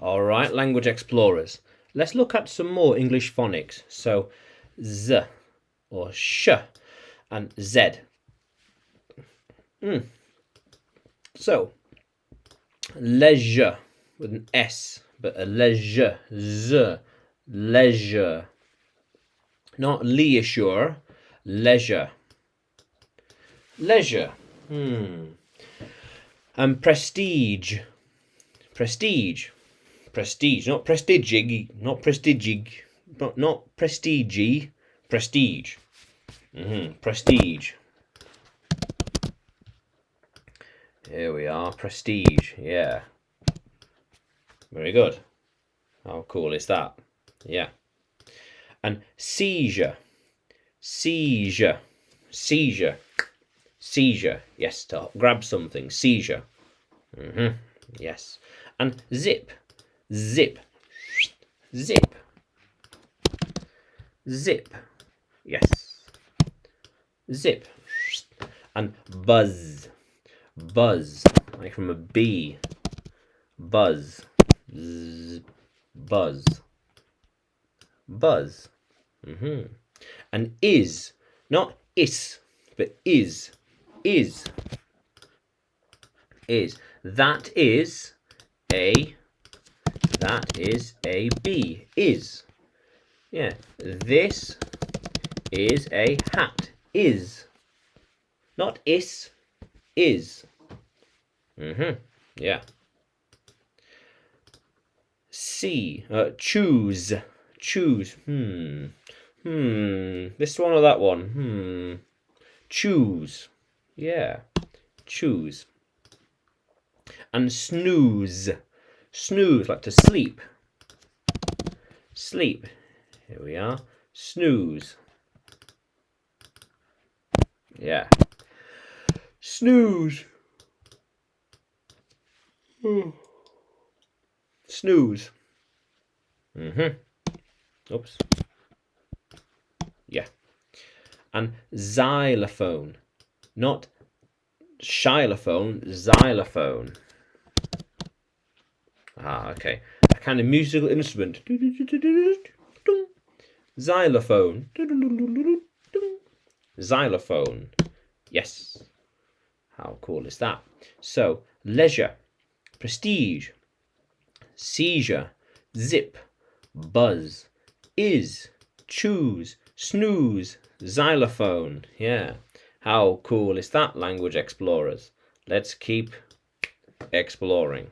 All right, language explorers. Let's look at some more English phonics. So, z or sh and z. So, leisure with an S, but a leisure, z, leisure. Not leisure, leisure. Leisure. And prestige. Prestige. Prestige, not prestigig, not prestigig, not prestige, prestige. Prestige. Here we are, prestige, yeah. Very good. How cool is that? Yeah. And seizure. Seizure. Seizure. Seizure. Yes, to grab something. Seizure. Yes. And zip. Zip. Zip. Zip. Yes. Zip. And buzz. Buzz. Like from a bee. Buzz. Z, buzz. Buzz. And is. Not is, but is. Is. Is. That is a bee. Is. Yeah. This is a hat. Is. Not is. Is. Yeah. See. Choose. Choose. This one or that one? Choose. Yeah. Choose. And snooze. Snooze, like to sleep. Sleep. Here we are. Snooze. Yeah. Snooze. Snooze. Oops. Yeah. And xylophone. Not xylophone, xylophone. Okay. A kind of musical instrument. Xylophone. Xylophone. Yes. How cool is that? So, leisure, prestige, seizure, zip, buzz, is, choose, snooze, xylophone. Yeah. How cool is that, language explorers? Let's keep exploring.